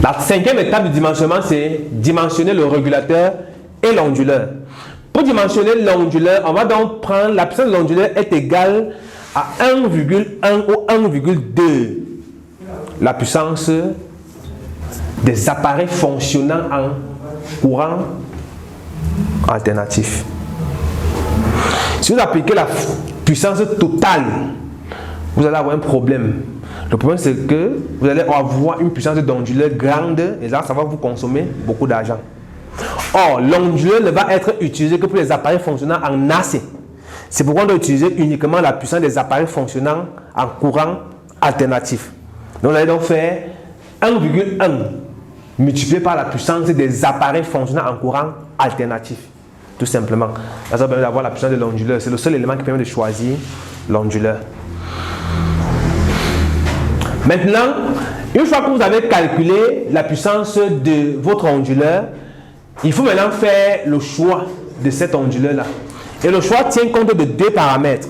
La cinquième étape du dimensionnement, c'est dimensionner le régulateur et l'onduleur. Pour dimensionner l'onduleur, on va donc prendre la puissance de l'onduleur est égale à 1,1 ou 1,2 la puissance des appareils fonctionnant en courant alternatif. Si vous appliquez la puissance totale, vous allez avoir un problème. Le problème, c'est que vous allez avoir une puissance d'onduleur grande et là, ça va vous consommer beaucoup d'argent. Or, l'onduleur ne va être utilisé que pour les appareils fonctionnant en AC. C'est pourquoi on doit utiliser uniquement la puissance des appareils fonctionnant en courant alternatif. Donc, on allez donc faire 1,1 multiplié par la puissance des appareils fonctionnant en courant alternatif. Tout simplement. Ça permet d'avoir la puissance de l'onduleur. C'est le seul élément qui permet de choisir l'onduleur. Maintenant, une fois que vous avez calculé la puissance de votre onduleur, il faut maintenant faire le choix de cet onduleur-là. Et le choix tient compte de deux paramètres.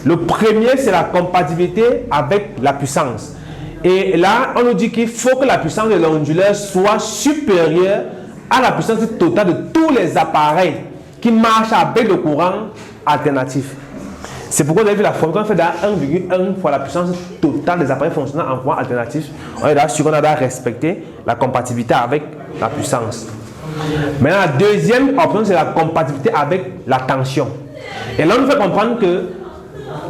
Le premier, c'est la compatibilité avec la puissance. Et là, on nous dit qu'il faut que la puissance de l'onduleur soit supérieure à la puissance totale de tous les appareils qui marchent avec le courant alternatif. C'est pourquoi vous avez vu la formule qu'on fait dans 1,1 fois la puissance totale des appareils fonctionnant en courant alternatif. On est sûr qu'on a respecté la compatibilité avec la puissance. Maintenant, la deuxième option, c'est la compatibilité avec la tension. Et là, on nous fait comprendre que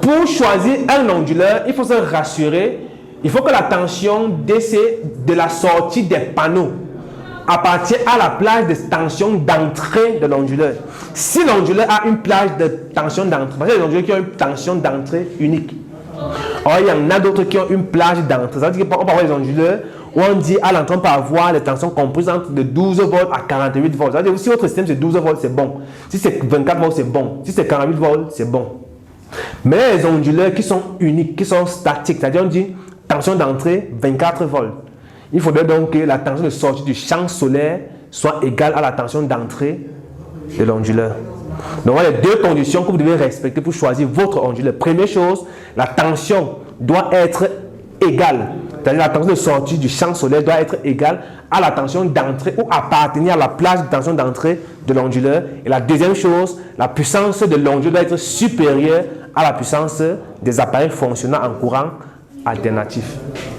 pour choisir un onduleur, il faut se rassurer. Il faut que la tension DC de la sortie des panneaux appartient à la plage de tension d'entrée de l'onduleur. Si l'onduleur a une plage de tension d'entrée, parce qu'il y a des onduleurs qui ont une tension d'entrée unique. Or, il y en a d'autres qui ont une plage d'entrée. Ça veut dire qu'on peut avoir des onduleurs où on dit à l'entrée, on peut avoir des tensions comprises entre de 12 volts à 48 volts. Ça veut dire que si votre système c'est 12 volts, c'est bon. Si c'est 24 volts, c'est bon. Si c'est 48 volts, c'est bon. Mais il y a des onduleurs qui sont uniques, qui sont statiques. C'est-à-dire on dit tension d'entrée 24 volts. Il faudrait donc que la tension de sortie du champ solaire soit égale à la tension d'entrée de l'onduleur. Donc, il y a deux conditions que vous devez respecter pour choisir votre onduleur. Première chose, la tension doit être égale. C'est-à-dire la tension de sortie du champ solaire doit être égale à la tension d'entrée ou appartenir à la plage de tension d'entrée de l'onduleur. Et la deuxième chose, la puissance de l'onduleur doit être supérieure à la puissance des appareils fonctionnant en courant alternatif.